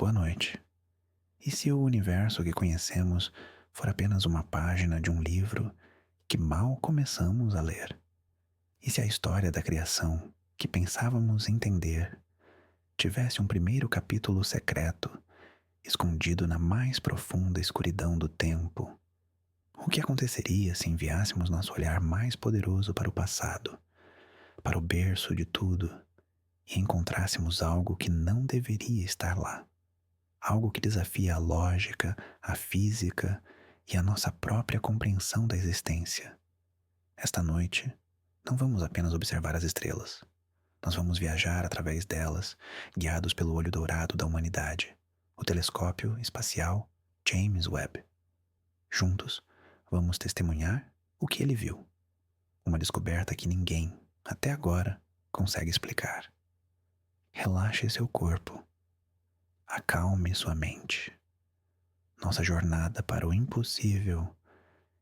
Boa noite. E se o universo que conhecemos for apenas uma página de um livro que mal começamos a ler? E se a história da criação, que pensávamos entender, tivesse um primeiro capítulo secreto, escondido na mais profunda escuridão do tempo? O que aconteceria se enviássemos nosso olhar mais poderoso para o passado, para o berço de tudo, e encontrássemos algo que não deveria estar lá? Algo que desafia a lógica, a física e a nossa própria compreensão da existência. Esta noite, não vamos apenas observar as estrelas. Nós vamos viajar através delas, guiados pelo olho dourado da humanidade, o telescópio espacial James Webb. Juntos, vamos testemunhar o que ele viu. Uma descoberta que ninguém, até agora, consegue explicar. Relaxe seu corpo. Acalme sua mente. Nossa jornada para o impossível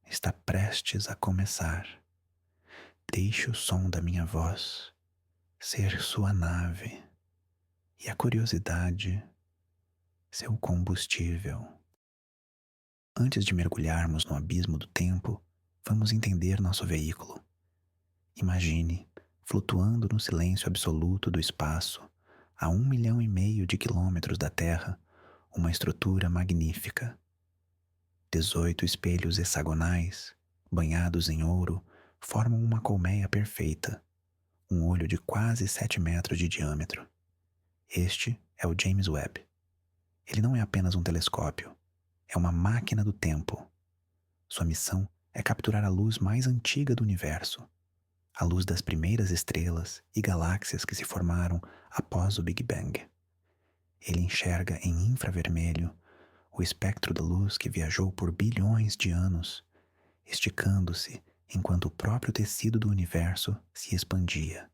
está prestes a começar. Deixe o som da minha voz ser sua nave e a curiosidade seu combustível. Antes de mergulharmos no abismo do tempo, vamos entender nosso veículo. Imagine, flutuando no silêncio absoluto do espaço, a 1,5 milhão de quilômetros da Terra, uma estrutura magnífica. 18 espelhos hexagonais, banhados em ouro, formam uma colmeia perfeita, um olho de quase 7 metros de diâmetro. Este é o James Webb. Ele não é apenas um telescópio, é uma máquina do tempo. Sua missão é capturar a luz mais antiga do universo, a luz das primeiras estrelas e galáxias que se formaram após o Big Bang. Ele enxerga em infravermelho o espectro da luz que viajou por bilhões de anos, esticando-se enquanto o próprio tecido do universo se expandia.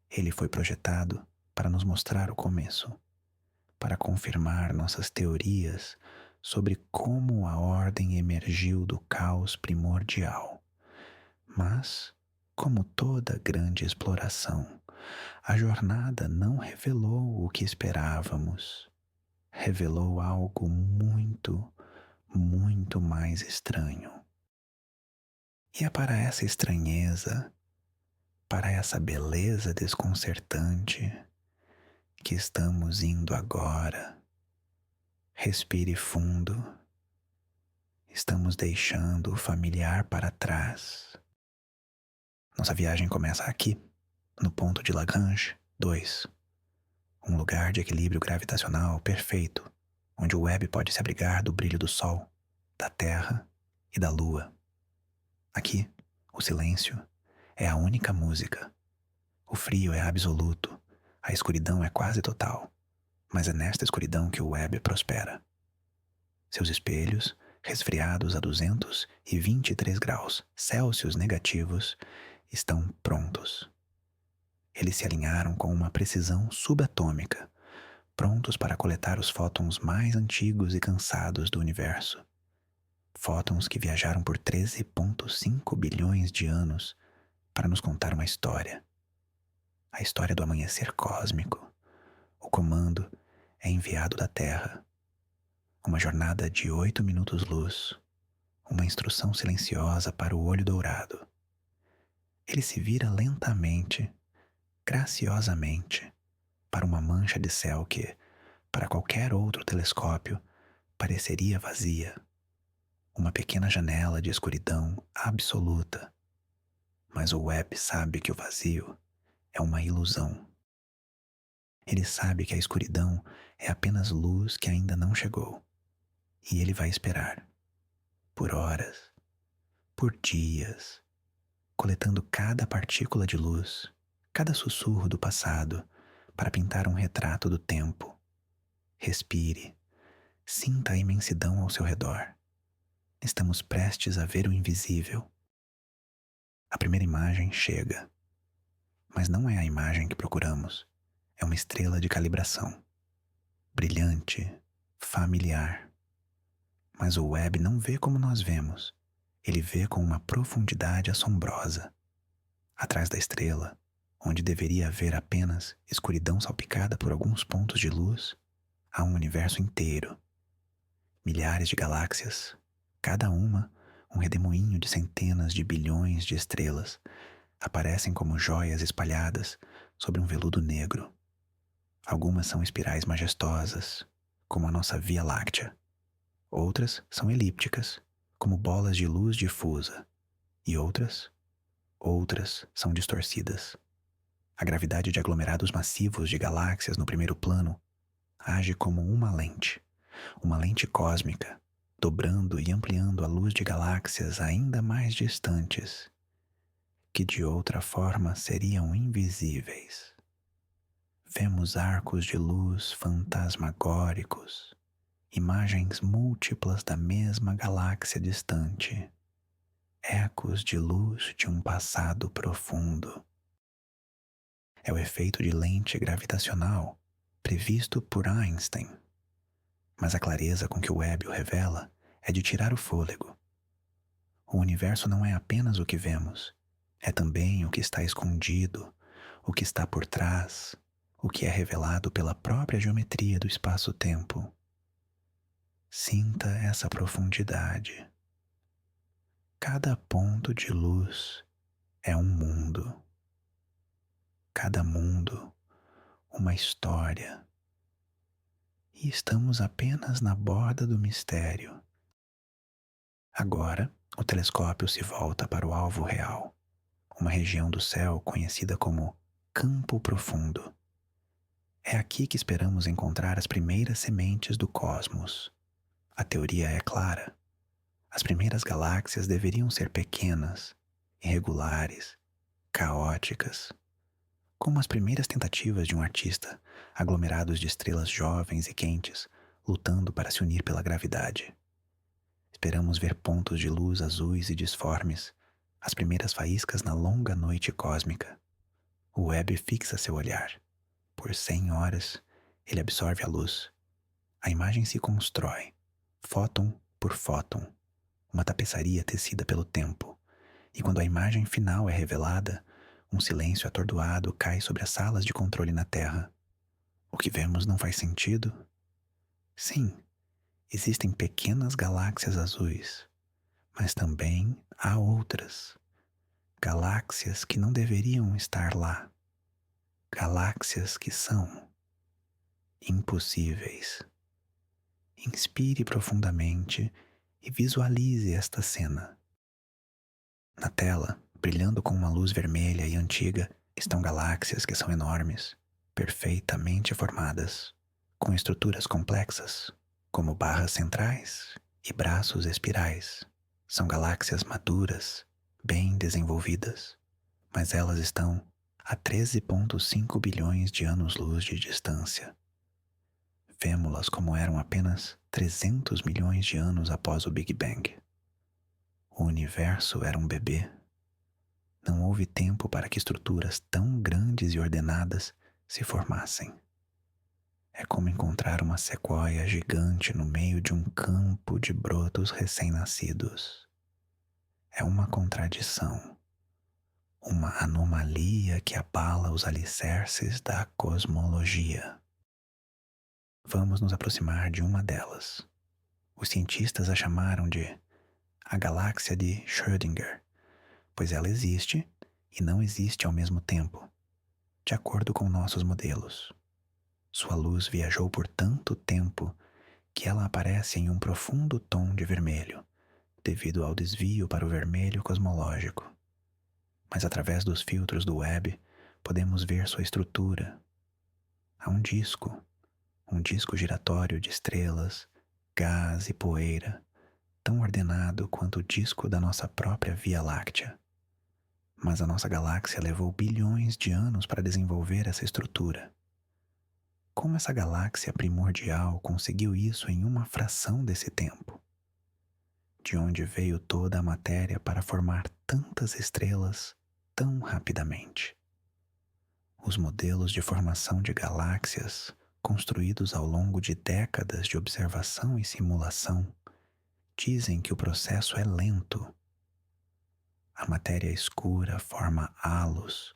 Ele foi projetado para nos mostrar o começo, para confirmar nossas teorias sobre como a ordem emergiu do caos primordial. Mas, como toda grande exploração, a jornada não revelou o que esperávamos. Revelou algo muito, muito mais estranho. E é para essa estranheza, para essa beleza desconcertante, que estamos indo agora. Respire fundo. Estamos deixando o familiar para trás. Nossa viagem começa aqui, no ponto de Lagrange 2, um lugar de equilíbrio gravitacional perfeito, onde o Webb pode se abrigar do brilho do Sol, da Terra e da Lua. Aqui, o silêncio é a única música. O frio é absoluto, a escuridão é quase total, mas é nesta escuridão que o Webb prospera. Seus espelhos, resfriados a 223 graus Celsius negativos, estão prontos. Eles se alinharam com uma precisão subatômica, prontos para coletar os fótons mais antigos e cansados do universo. Fótons que viajaram por 13,5 bilhões de anos para nos contar uma história. A história do amanhecer cósmico. O comando é enviado da Terra. Uma jornada de 8 minutos-luz. Uma instrução silenciosa para o olho dourado. Ele se vira lentamente, graciosamente, para uma mancha de céu que, para qualquer outro telescópio, pareceria vazia. Uma pequena janela de escuridão absoluta. Mas o Webb sabe que o vazio é uma ilusão. Ele sabe que a escuridão é apenas luz que ainda não chegou. E ele vai esperar. Por horas, por dias, coletando cada partícula de luz, cada sussurro do passado, para pintar um retrato do tempo. Respire, sinta a imensidão ao seu redor. Estamos prestes a ver o invisível. A primeira imagem chega, mas não é a imagem que procuramos. É uma estrela de calibração, brilhante, familiar. Mas o Webb não vê como nós vemos. Ele vê com uma profundidade assombrosa. Atrás da estrela, onde deveria haver apenas escuridão salpicada por alguns pontos de luz, Há um universo inteiro, milhares de galáxias, cada uma um redemoinho de centenas de bilhões de estrelas, aparecem como joias espalhadas sobre um veludo negro. Algumas são espirais majestosas, como a nossa Via Láctea. Outras são elípticas, como bolas de luz difusa. E outras são distorcidas. A gravidade de aglomerados massivos de galáxias no primeiro plano age como uma lente cósmica, dobrando e ampliando a luz de galáxias ainda mais distantes, que de outra forma seriam invisíveis. Vemos arcos de luz fantasmagóricos, imagens múltiplas da mesma galáxia distante, ecos de luz de um passado profundo. É o efeito de lente gravitacional previsto por Einstein. Mas a clareza com que o Webb o revela é de tirar o fôlego. O universo não é apenas o que vemos, é também o que está escondido, o que está por trás, o que é revelado pela própria geometria do espaço-tempo. Sinta essa profundidade. Cada ponto de luz é um mundo. Cada mundo, uma história. E estamos apenas na borda do mistério. Agora, o telescópio se volta para o alvo real, uma região do céu conhecida como Campo Profundo. É aqui que esperamos encontrar as primeiras sementes do cosmos. A teoria é clara. As primeiras galáxias deveriam ser pequenas, irregulares, caóticas, como as primeiras tentativas de um artista, aglomerados de estrelas jovens e quentes, lutando para se unir pela gravidade. Esperamos ver pontos de luz azuis e disformes, as primeiras faíscas na longa noite cósmica. O Webb fixa seu olhar. Por 100 horas, ele absorve a luz. A imagem se constrói, fóton por fóton, uma tapeçaria tecida pelo tempo. E quando a imagem final é revelada, um silêncio atordoado cai sobre as salas de controle na Terra. O que vemos não faz sentido? Sim, existem pequenas galáxias azuis, mas também há outras. Galáxias que não deveriam estar lá. Galáxias que são impossíveis. Inspire profundamente e visualize esta cena. Na tela, brilhando com uma luz vermelha e antiga, estão galáxias que são enormes, perfeitamente formadas, com estruturas complexas, como barras centrais e braços espirais. São galáxias maduras, bem desenvolvidas, mas elas estão a 13,5 bilhões de anos-luz de distância. Vemo-las como eram apenas 300 milhões de anos após o Big Bang. O universo era um bebê. Não houve tempo para que estruturas tão grandes e ordenadas se formassem. É como encontrar uma sequoia gigante no meio de um campo de brotos recém-nascidos. É uma contradição, uma anomalia que abala os alicerces da cosmologia. Vamos nos aproximar de uma delas. Os cientistas a chamaram de a galáxia de Schrödinger, pois ela existe e não existe ao mesmo tempo, de acordo com nossos modelos. Sua luz viajou por tanto tempo que ela aparece em um profundo tom de vermelho, devido ao desvio para o vermelho cosmológico. Mas através dos filtros do Webb, podemos ver sua estrutura. Há um disco giratório de estrelas, gás e poeira, tão ordenado quanto o disco da nossa própria Via Láctea. Mas a nossa galáxia levou bilhões de anos para desenvolver essa estrutura. Como essa galáxia primordial conseguiu isso em uma fração desse tempo? De onde veio toda a matéria para formar tantas estrelas tão rapidamente? Os modelos de formação de galáxias, construídos ao longo de décadas de observação e simulação, dizem que o processo é lento. A matéria escura forma halos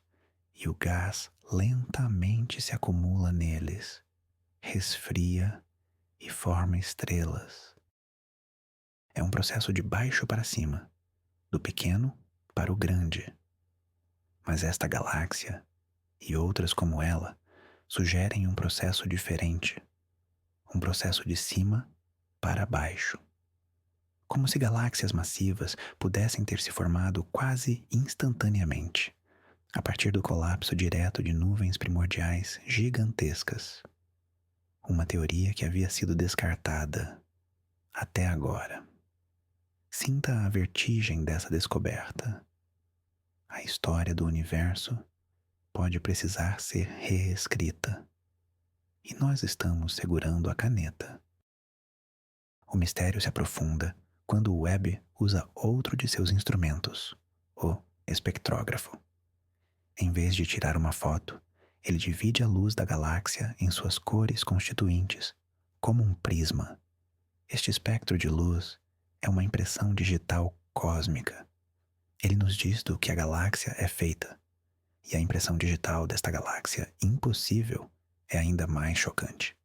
e o gás lentamente se acumula neles, resfria e forma estrelas. É um processo de baixo para cima, do pequeno para o grande. Mas esta galáxia e outras como ela sugerem um processo diferente, um processo de cima para baixo. Como se galáxias massivas pudessem ter se formado quase instantaneamente, a partir do colapso direto de nuvens primordiais gigantescas. Uma teoria que havia sido descartada até agora. Sinta a vertigem dessa descoberta. A história do universo pode precisar ser reescrita. E nós estamos segurando a caneta. O mistério se aprofunda quando o Webb usa outro de seus instrumentos, o espectrógrafo. Em vez de tirar uma foto, ele divide a luz da galáxia em suas cores constituintes, como um prisma. Este espectro de luz é uma impressão digital cósmica. Ele nos diz do que a galáxia é feita, e a impressão digital desta galáxia impossível é ainda mais chocante.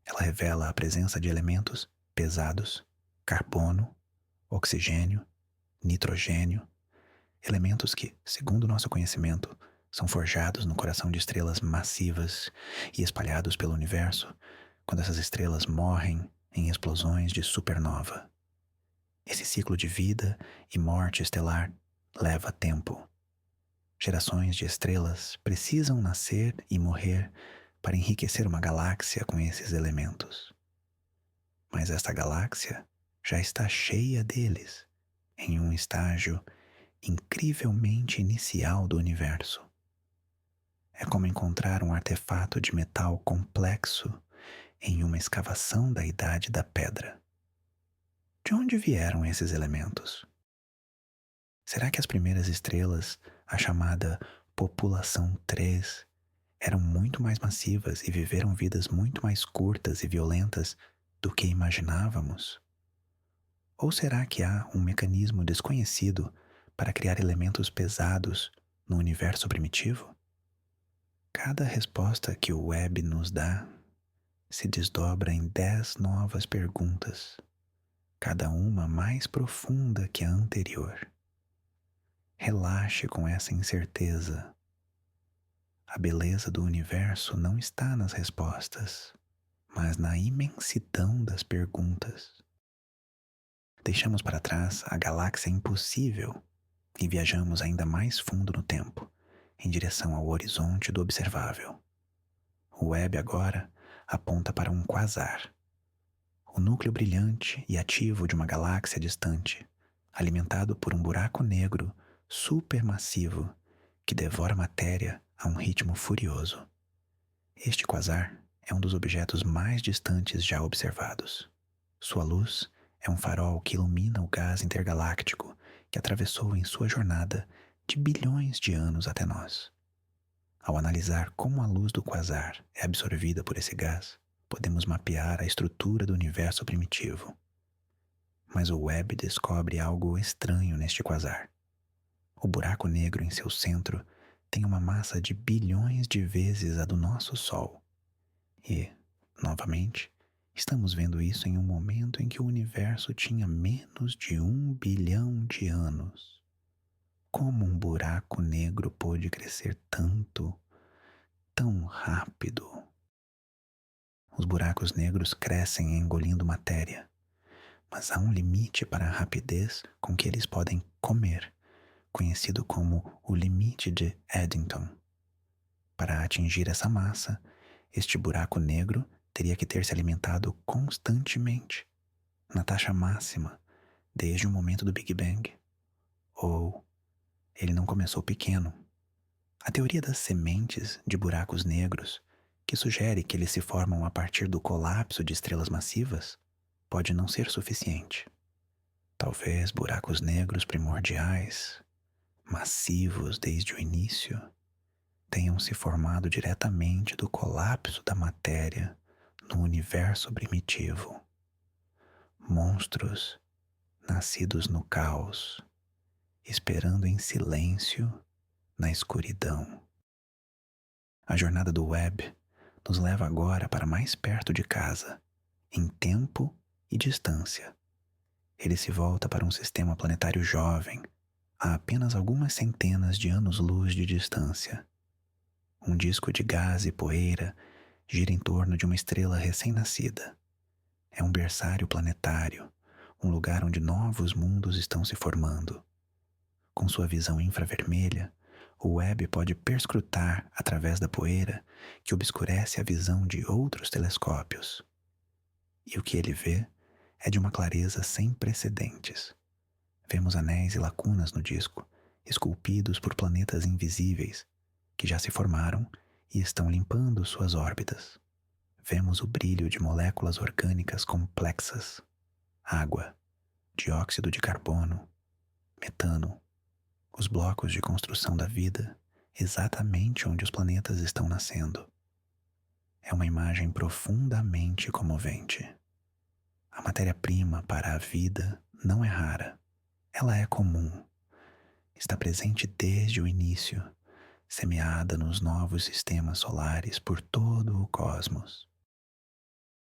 Ela revela a presença de elementos pesados, carbono, oxigênio, nitrogênio, elementos que, segundo nosso conhecimento, são forjados no coração de estrelas massivas e espalhados pelo universo quando essas estrelas morrem em explosões de supernova. Esse ciclo de vida e morte estelar leva tempo. Gerações de estrelas precisam nascer e morrer para enriquecer uma galáxia com esses elementos. Mas esta galáxia já está cheia deles, em um estágio incrivelmente inicial do universo. É como encontrar um artefato de metal complexo em uma escavação da Idade da Pedra. De onde vieram esses elementos? Será que as primeiras estrelas, a chamada População 3, eram muito mais massivas e viveram vidas muito mais curtas e violentas do que imaginávamos? Ou será que há um mecanismo desconhecido para criar elementos pesados no universo primitivo? Cada resposta que o Webb nos dá se desdobra em 10 novas perguntas, cada uma mais profunda que a anterior. Relaxe com essa incerteza. A beleza do universo não está nas respostas, mas na imensidão das perguntas. Deixamos para trás a galáxia impossível e viajamos ainda mais fundo no tempo, em direção ao horizonte do observável. O Webb agora aponta para um quasar, o núcleo brilhante e ativo de uma galáxia distante, alimentado por um buraco negro supermassivo que devora matéria a um ritmo furioso. Este quasar é um dos objetos mais distantes já observados. Sua luz é um farol que ilumina o gás intergaláctico que atravessou em sua jornada de bilhões de anos até nós. Ao analisar como a luz do quasar é absorvida por esse gás, podemos mapear a estrutura do universo primitivo. Mas o Webb descobre algo estranho neste quasar. O buraco negro em seu centro tem uma massa de bilhões de vezes a do nosso Sol. E, novamente, estamos vendo isso em um momento em que o universo tinha menos de 1 bilhão de anos. Como um buraco negro pôde crescer tanto, tão rápido? Os buracos negros crescem engolindo matéria, mas há um limite para a rapidez com que eles podem comer, conhecido como o limite de Eddington. Para atingir essa massa, este buraco negro teria que ter se alimentado constantemente, na taxa máxima, desde o momento do Big Bang. Ou ele não começou pequeno. A teoria das sementes de buracos negros, que sugere que eles se formam a partir do colapso de estrelas massivas, pode não ser suficiente. Talvez buracos negros primordiais, massivos desde o início, tenham se formado diretamente do colapso da matéria no universo primitivo. Monstros nascidos no caos, esperando em silêncio na escuridão. A jornada do Webb nos leva agora para mais perto de casa, em tempo e distância. Ele se volta para um sistema planetário jovem, a apenas algumas centenas de anos-luz de distância. Um disco de gás e poeira gira em torno de uma estrela recém-nascida. É um berçário planetário, um lugar onde novos mundos estão se formando. Com sua visão infravermelha, o Webb pode perscrutar através da poeira que obscurece a visão de outros telescópios. E o que ele vê é de uma clareza sem precedentes. Vemos anéis e lacunas no disco, esculpidos por planetas invisíveis que já se formaram e estão limpando suas órbitas. Vemos o brilho de moléculas orgânicas complexas, água, dióxido de carbono, metano, os blocos de construção da vida, exatamente onde os planetas estão nascendo. É uma imagem profundamente comovente. A matéria-prima para a vida não é rara, ela é comum. Está presente desde o início, semeada nos novos sistemas solares por todo o cosmos.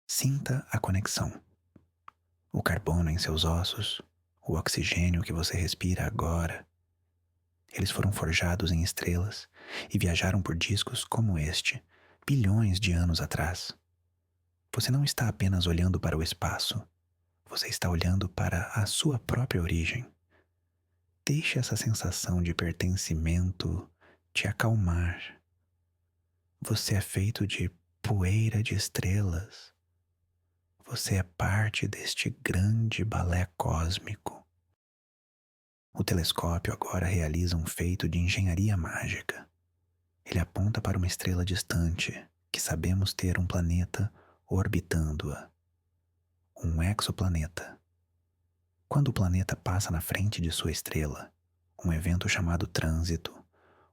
Sinta a conexão. O carbono em seus ossos, o oxigênio que você respira agora. Eles foram forjados em estrelas e viajaram por discos como este, bilhões de anos atrás. Você não está apenas olhando para o espaço, você está olhando para a sua própria origem. Deixe essa sensação de pertencimento te acalmar. Você é feito de poeira de estrelas. Você é parte deste grande balé cósmico. O telescópio agora realiza um feito de engenharia mágica. Ele aponta para uma estrela distante, que sabemos ter um planeta orbitando-a. Um exoplaneta. Quando o planeta passa na frente de sua estrela, um evento chamado trânsito,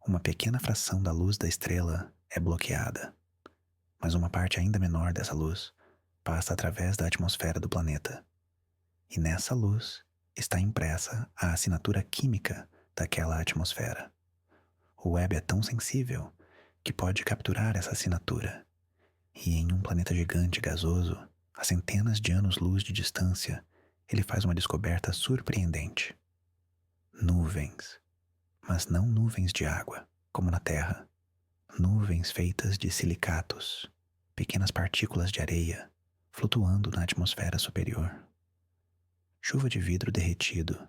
uma pequena fração da luz da estrela é bloqueada. Mas uma parte ainda menor dessa luz passa através da atmosfera do planeta. E nessa luz está impressa a assinatura química daquela atmosfera. O Webb é tão sensível que pode capturar essa assinatura. E em um planeta gigante gasoso, a centenas de anos-luz de distância, ele faz uma descoberta surpreendente. Nuvens. Mas não nuvens de água, como na Terra. Nuvens feitas de silicatos, pequenas partículas de areia, flutuando na atmosfera superior. Chuva de vidro derretido.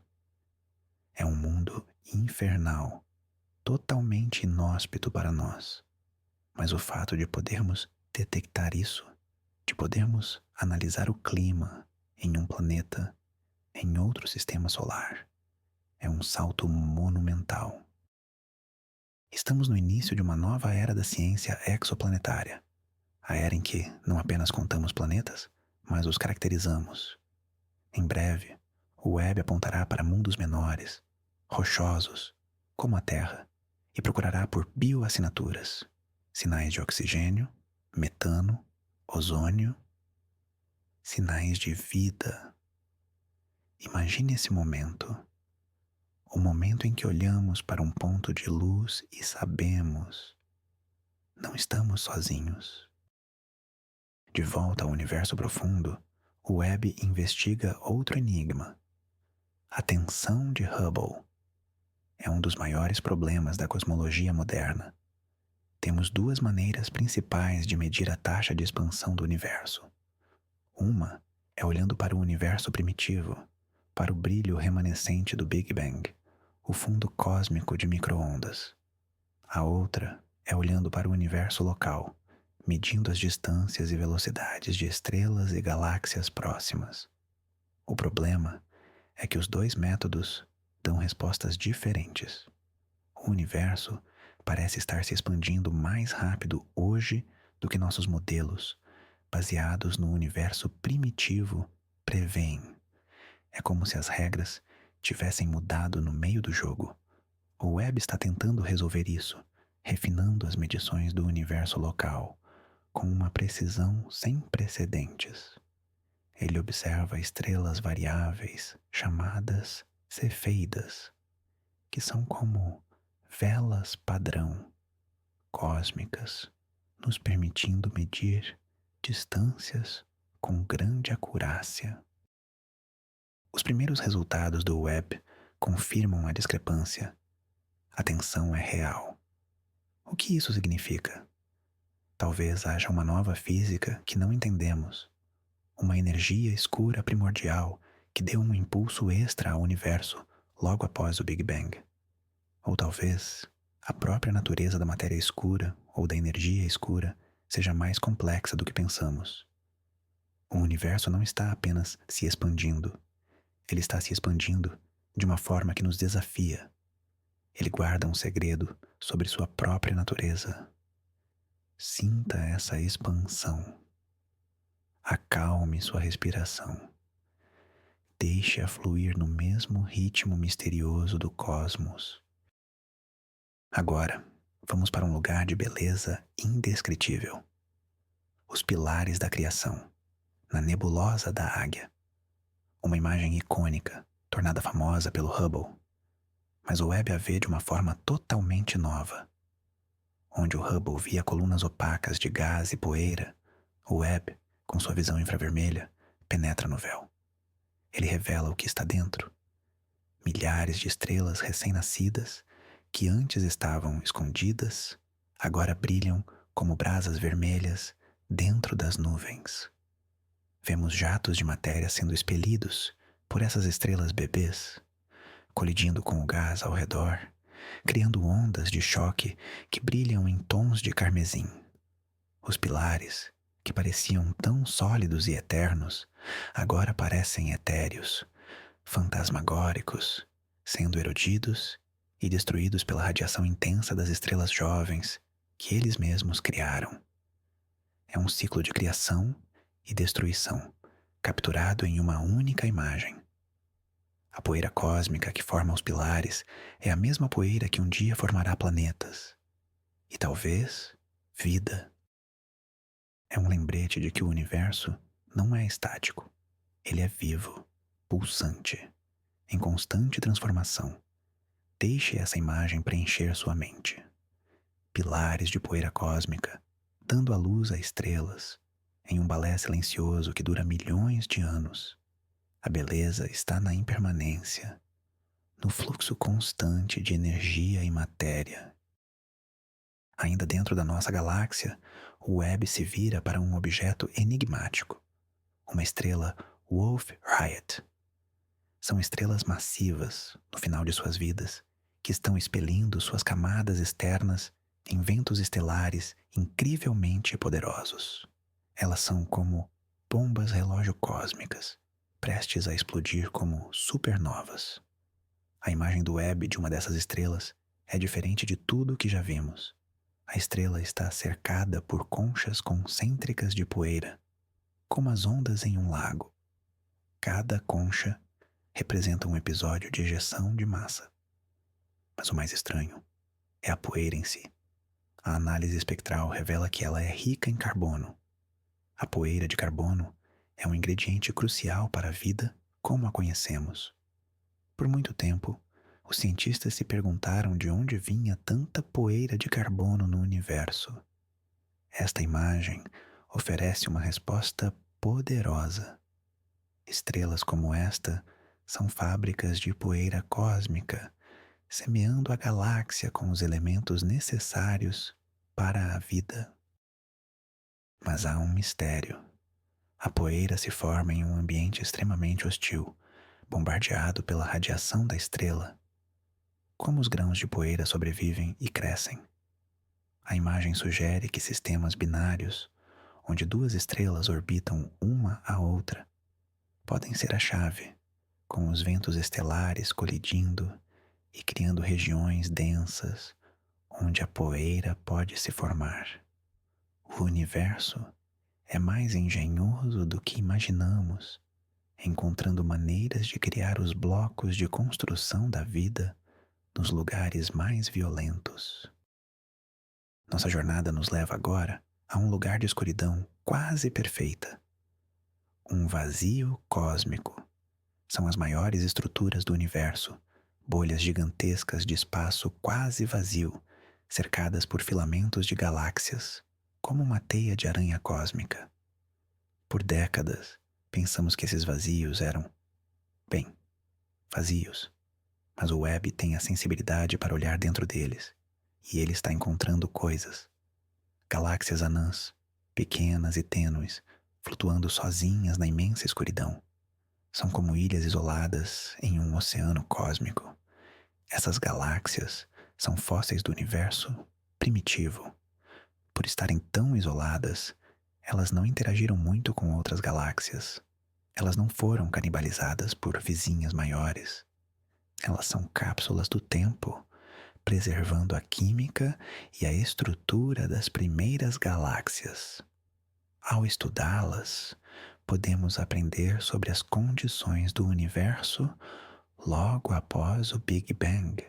É um mundo infernal, totalmente inóspito para nós. Mas o fato de podermos detectar isso, de podermos analisar o clima em um planeta, em outro sistema solar, é um salto monumental. Estamos no início de uma nova era da ciência exoplanetária, a era em que não apenas contamos planetas, mas os caracterizamos. Em breve, o Webb apontará para mundos menores, rochosos, como a Terra, e procurará por bioassinaturas, sinais de oxigênio, metano, ozônio, sinais de vida. Imagine esse momento, o momento em que olhamos para um ponto de luz e sabemos, não estamos sozinhos. De volta ao universo profundo, o Webb investiga outro enigma. A tensão de Hubble é um dos maiores problemas da cosmologia moderna. Temos duas maneiras principais de medir a taxa de expansão do universo. Uma é olhando para o universo primitivo, para o brilho remanescente do Big Bang, o fundo cósmico de micro-ondas. A outra é olhando para o universo local, medindo as distâncias e velocidades de estrelas e galáxias próximas. O problema é que os dois métodos dão respostas diferentes. O universo parece estar se expandindo mais rápido hoje do que nossos modelos, baseados no universo primitivo, prevêem. É como se as regras tivessem mudado no meio do jogo. O Webb está tentando resolver isso, refinando as medições do universo local, com uma precisão sem precedentes. Ele observa estrelas variáveis chamadas cefeidas, que são como velas padrão cósmicas, nos permitindo medir distâncias com grande acurácia. Os primeiros resultados do Webb confirmam a discrepância. A tensão é real. O que isso significa? Talvez haja uma nova física que não entendemos, uma energia escura primordial que deu um impulso extra ao universo logo após o Big Bang. Ou talvez a própria natureza da matéria escura ou da energia escura seja mais complexa do que pensamos. O universo não está apenas se expandindo, ele está se expandindo de uma forma que nos desafia. Ele guarda um segredo sobre sua própria natureza. Sinta essa expansão. Acalme sua respiração. Deixe-a fluir no mesmo ritmo misterioso do cosmos. Agora, vamos para um lugar de beleza indescritível. Os pilares da criação, na nebulosa da Águia. Uma imagem icônica, tornada famosa pelo Hubble. Mas o Webb a vê de uma forma totalmente nova. Onde o Hubble via colunas opacas de gás e poeira, o Webb, com sua visão infravermelha, penetra no véu. Ele revela o que está dentro. Milhares de estrelas recém-nascidas, que antes estavam escondidas, agora brilham como brasas vermelhas dentro das nuvens. Vemos jatos de matéria sendo expelidos por essas estrelas bebês, colidindo com o gás ao redor, criando ondas de choque que brilham em tons de carmesim. Os pilares, que pareciam tão sólidos e eternos, agora parecem etéreos, fantasmagóricos, sendo erodidos e destruídos pela radiação intensa das estrelas jovens que eles mesmos criaram. É um ciclo de criação e destruição, capturado em uma única imagem. A poeira cósmica que forma os pilares é a mesma poeira que um dia formará planetas. E talvez vida. É um lembrete de que o universo não é estático. Ele é vivo, pulsante, em constante transformação. Deixe essa imagem preencher sua mente. Pilares de poeira cósmica, dando à luz a estrelas, em um balé silencioso que dura milhões de anos. A beleza está na impermanência, no fluxo constante de energia e matéria. Ainda dentro da nossa galáxia, o Webb se vira para um objeto enigmático, uma estrela Wolf-Rayet. São estrelas massivas, no final de suas vidas, que estão expelindo suas camadas externas em ventos estelares incrivelmente poderosos. Elas são como bombas relógio cósmicas, prestes a explodir como supernovas. A imagem do Webb de uma dessas estrelas é diferente de tudo o que já vimos. A estrela está cercada por conchas concêntricas de poeira, como as ondas em um lago. Cada concha representa um episódio de ejeção de massa. Mas o mais estranho é a poeira em si. A análise espectral revela que ela é rica em carbono. A poeira de carbono é um ingrediente crucial para a vida como a conhecemos. Por muito tempo, os cientistas se perguntaram de onde vinha tanta poeira de carbono no universo. Esta imagem oferece uma resposta poderosa. Estrelas como esta são fábricas de poeira cósmica, semeando a galáxia com os elementos necessários para a vida. Mas há um mistério. A poeira se forma em um ambiente extremamente hostil, bombardeado pela radiação da estrela. Como os grãos de poeira sobrevivem e crescem? A imagem sugere que sistemas binários, onde duas estrelas orbitam uma a outra, podem ser a chave, com os ventos estelares colidindo e criando regiões densas onde a poeira pode se formar. O universo é mais engenhoso do que imaginamos, encontrando maneiras de criar os blocos de construção da vida nos lugares mais violentos. Nossa jornada nos leva agora a um lugar de escuridão quase perfeita. Um vazio cósmico. São as maiores estruturas do universo, bolhas gigantescas de espaço quase vazio, cercadas por filamentos de galáxias, como uma teia de aranha cósmica. Por décadas, pensamos que esses vazios eram, bem, vazios, mas o web tem a sensibilidade para olhar dentro deles, e ele está encontrando coisas, galáxias anãs, pequenas e tênues, flutuando sozinhas na imensa escuridão. São como ilhas isoladas em um oceano cósmico. Essas galáxias são fósseis do universo primitivo. Por estarem tão isoladas, elas não interagiram muito com outras galáxias. Elas não foram canibalizadas por vizinhas maiores. Elas são cápsulas do tempo, preservando a química e a estrutura das primeiras galáxias. Ao estudá-las, podemos aprender sobre as condições do universo logo após o Big Bang.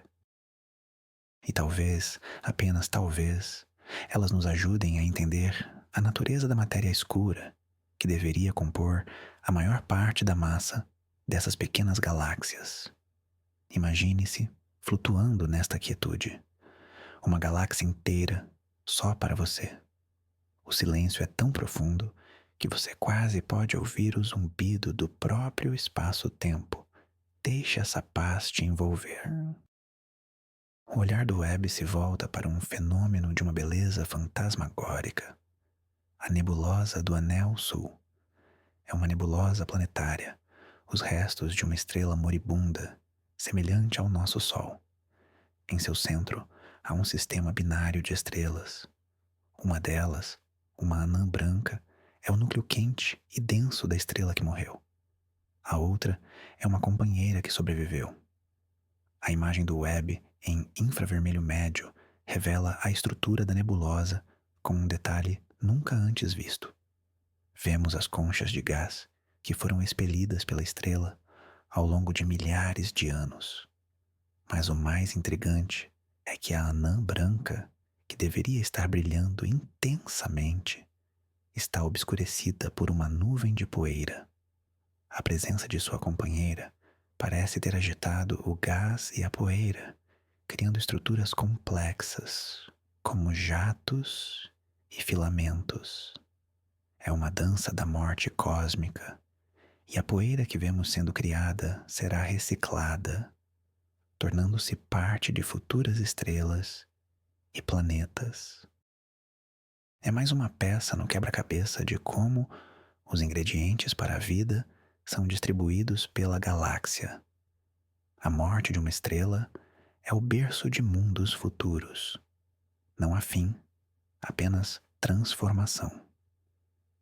E talvez, apenas talvez, elas nos ajudem a entender a natureza da matéria escura, que deveria compor a maior parte da massa dessas pequenas galáxias. Imagine-se flutuando nesta quietude, uma galáxia inteira só para você. O silêncio é tão profundo que você quase pode ouvir o zumbido do próprio espaço-tempo. Deixe essa paz te envolver. O olhar do Webb se volta para um fenômeno de uma beleza fantasmagórica. A nebulosa do Anel Sul é uma nebulosa planetária, os restos de uma estrela moribunda, semelhante ao nosso Sol. Em seu centro, há um sistema binário de estrelas. Uma delas, uma anã branca, é o núcleo quente e denso da estrela que morreu. A outra é uma companheira que sobreviveu. A imagem do Webb em infravermelho médio revela a estrutura da nebulosa com um detalhe nunca antes visto. Vemos as conchas de gás que foram expelidas pela estrela ao longo de milhares de anos. Mas o mais intrigante é que a anã branca, que deveria estar brilhando intensamente, está obscurecida por uma nuvem de poeira. A presença de sua companheira parece ter agitado o gás e a poeira, criando estruturas complexas, como jatos e filamentos. É uma dança da morte cósmica, e a poeira que vemos sendo criada será reciclada, tornando-se parte de futuras estrelas e planetas. É mais uma peça no quebra-cabeça de como os ingredientes para a vida são distribuídos pela galáxia. A morte de uma estrela é o berço de mundos futuros. Não há fim, apenas transformação.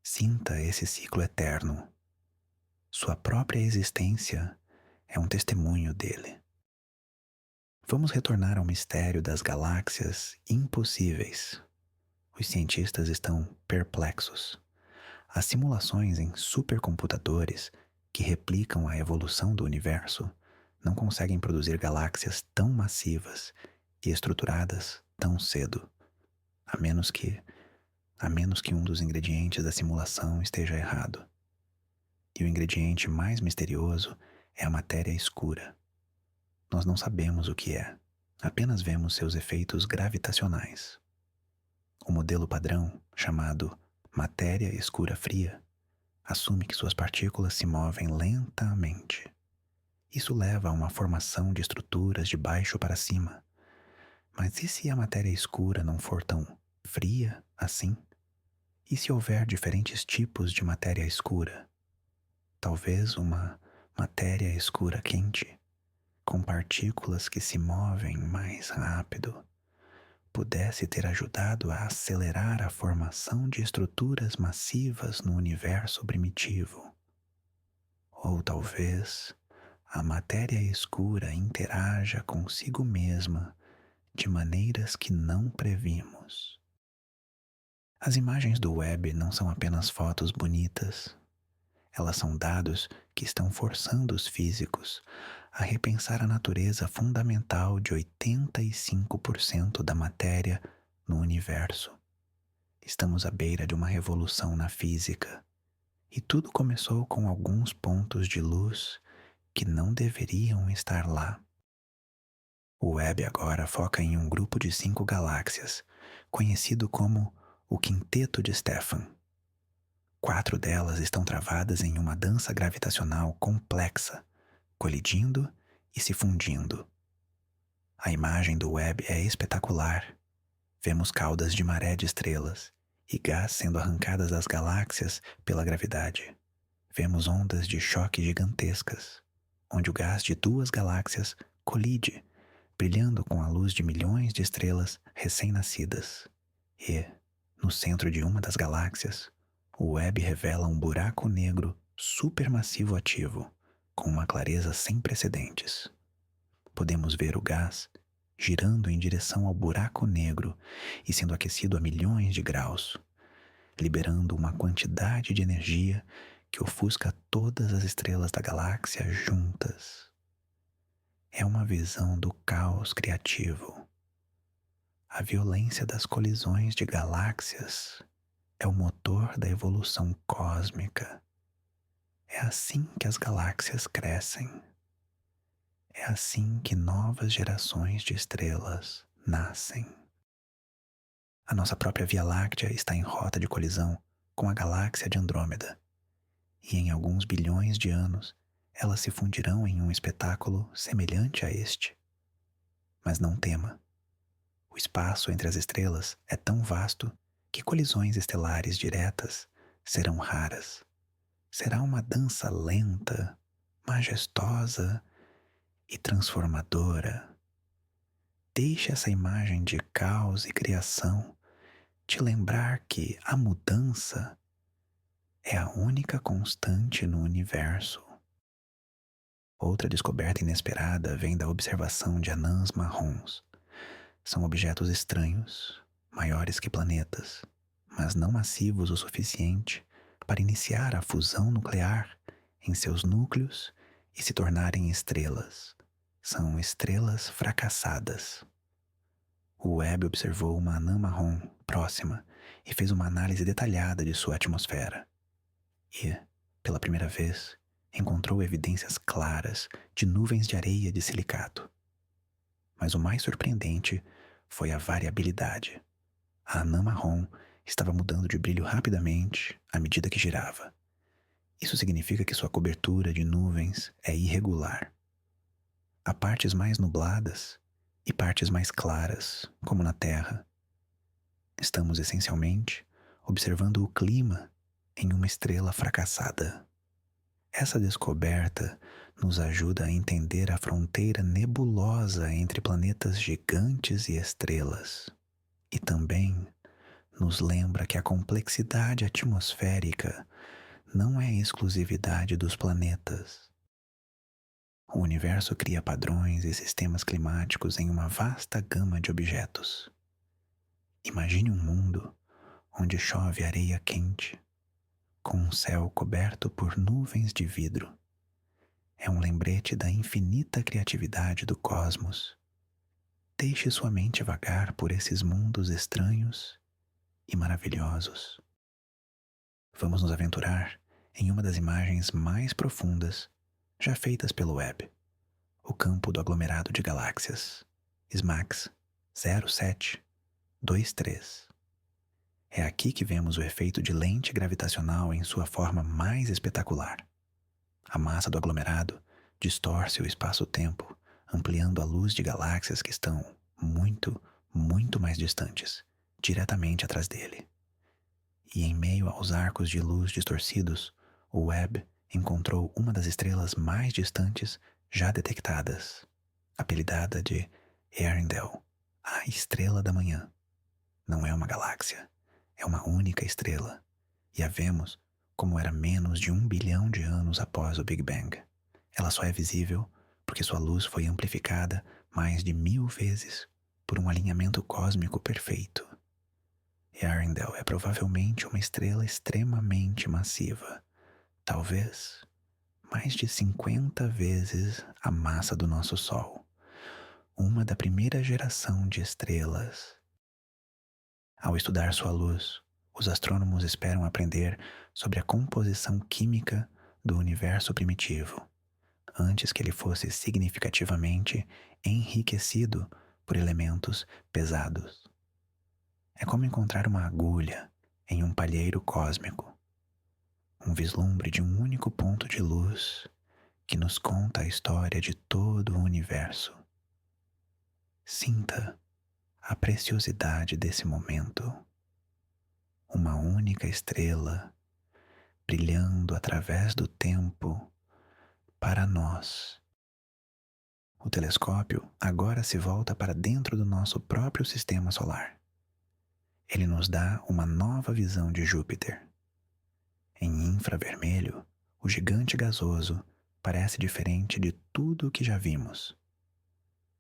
Sinta esse ciclo eterno. Sua própria existência é um testemunho dele. Vamos retornar ao mistério das galáxias impossíveis. Os cientistas estão perplexos. As simulações em supercomputadores que replicam a evolução do universo não conseguem produzir galáxias tão massivas e estruturadas tão cedo, a menos que um dos ingredientes da simulação esteja errado. E o ingrediente mais misterioso é a matéria escura. Nós não sabemos o que é, apenas vemos seus efeitos gravitacionais. O modelo padrão, chamado matéria escura fria, assume que suas partículas se movem lentamente. Isso leva a uma formação de estruturas de baixo para cima. Mas e se a matéria escura não for tão fria assim? E se houver diferentes tipos de matéria escura? Talvez uma matéria escura quente, com partículas que se movem mais rápido, pudesse ter ajudado a acelerar a formação de estruturas massivas no universo primitivo. Ou talvez a matéria escura interaja consigo mesma de maneiras que não previmos. As imagens do web não são apenas fotos bonitas. Elas são dados que estão forçando os físicos a repensar a natureza fundamental de 85% da matéria no universo. Estamos à beira de uma revolução na física, e tudo começou com alguns pontos de luz que não deveriam estar lá. O Webb agora foca em um grupo de 5 galáxias, conhecido como o Quinteto de Stefan. 4 delas estão travadas em uma dança gravitacional complexa, colidindo e se fundindo. A imagem do Webb é espetacular. Vemos caudas de maré de estrelas e gás sendo arrancadas das galáxias pela gravidade. Vemos ondas de choque gigantescas, onde o gás de 2 galáxias colide, brilhando com a luz de milhões de estrelas recém-nascidas. E, no centro de uma das galáxias, o Webb revela um buraco negro supermassivo ativo, com uma clareza sem precedentes. Podemos ver o gás girando em direção ao buraco negro e sendo aquecido a milhões de graus, liberando uma quantidade de energia que ofusca todas as estrelas da galáxia juntas. É uma visão do caos criativo. A violência das colisões de galáxias é o motor da evolução cósmica. É assim que as galáxias crescem. É assim que novas gerações de estrelas nascem. A nossa própria Via Láctea está em rota de colisão com a galáxia de Andrômeda, e em alguns bilhões de anos elas se fundirão em um espetáculo semelhante a este. Mas não tema. O espaço entre as estrelas é tão vasto que colisões estelares diretas serão raras. Será uma dança lenta, majestosa e transformadora. Deixe essa imagem de caos e criação te lembrar que a mudança é a única constante no universo. Outra descoberta inesperada vem da observação de anãs marrons. São objetos estranhos, maiores que planetas, mas não massivos o suficiente para iniciar a fusão nuclear em seus núcleos e se tornarem estrelas. São estrelas fracassadas. O Webb observou uma anã marrom próxima e fez uma análise detalhada de sua atmosfera. E, pela primeira vez, encontrou evidências claras de nuvens de areia de silicato. Mas o mais surpreendente foi a variabilidade. A anã marrom estava mudando de brilho rapidamente à medida que girava. Isso significa que sua cobertura de nuvens é irregular. Há partes mais nubladas e partes mais claras, como na Terra. Estamos essencialmente observando o clima em uma estrela fracassada. Essa descoberta nos ajuda a entender a fronteira nebulosa entre planetas gigantes e estrelas. E também nos lembra que a complexidade atmosférica não é exclusividade dos planetas. O universo cria padrões e sistemas climáticos em uma vasta gama de objetos. Imagine um mundo onde chove areia quente, com um céu coberto por nuvens de vidro. É um lembrete da infinita criatividade do cosmos. Deixe sua mente vagar por esses mundos estranhos e maravilhosos. Vamos nos aventurar em uma das imagens mais profundas já feitas pelo Webb, o campo do aglomerado de galáxias, SMACS 0723. É aqui que vemos o efeito de lente gravitacional em sua forma mais espetacular. A massa do aglomerado distorce o espaço-tempo, ampliando a luz de galáxias que estão muito, muito mais distantes, diretamente atrás dele. E em meio aos arcos de luz distorcidos, o Webb encontrou uma das estrelas mais distantes já detectadas, apelidada de Earendel, a Estrela da Manhã. Não é uma galáxia, é uma única estrela, e a vemos como era menos de 1 bilhão de anos após o Big Bang. Ela só é visível porque sua luz foi amplificada mais de 1000 vezes por um alinhamento cósmico perfeito. Earendel é provavelmente uma estrela extremamente massiva, talvez mais de 50 vezes a massa do nosso Sol, uma da primeira geração de estrelas. Ao estudar sua luz, os astrônomos esperam aprender sobre a composição química do universo primitivo, antes que ele fosse significativamente enriquecido por elementos pesados. É como encontrar uma agulha em um palheiro cósmico. um vislumbre de um único ponto de luz que nos conta a história de todo o universo. Sinta a preciosidade desse momento. Uma única estrela brilhando através do tempo para nós. O telescópio agora se volta para dentro do nosso próprio sistema solar. Ele nos dá uma nova visão de Júpiter. Em infravermelho, o gigante gasoso parece diferente de tudo o que já vimos.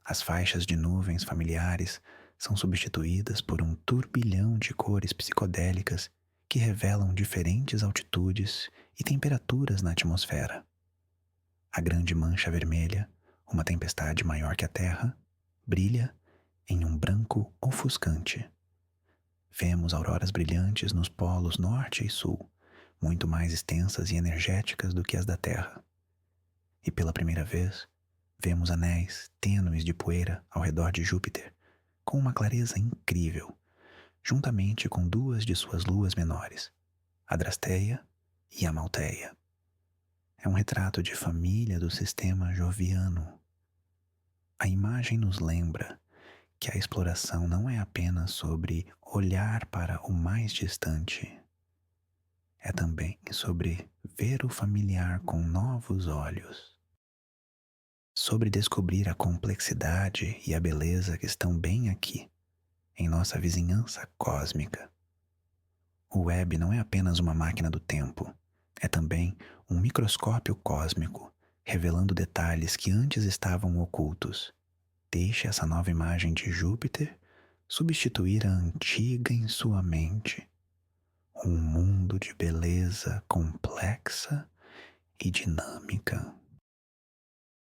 As faixas de nuvens familiares são substituídas por um turbilhão de cores psicodélicas que revelam diferentes altitudes e temperaturas na atmosfera. A grande mancha vermelha, uma tempestade maior que a Terra, brilha em um branco ofuscante. Vemos auroras brilhantes nos polos norte e sul, muito mais extensas e energéticas do que as da Terra. E pela primeira vez, vemos anéis tênues de poeira ao redor de Júpiter, com uma clareza incrível, juntamente com duas de suas luas menores, a Drasteia e a Malteia. É um retrato de família do sistema joviano. A imagem nos lembra que a exploração não é apenas sobre olhar para o mais distante, é também sobre ver o familiar com novos olhos, sobre descobrir a complexidade e a beleza que estão bem aqui, em nossa vizinhança cósmica. O Webb não é apenas uma máquina do tempo, é também um microscópio cósmico, revelando detalhes que antes estavam ocultos. Deixe essa nova imagem de Júpiter substituir a antiga em sua mente. Um mundo de beleza complexa e dinâmica.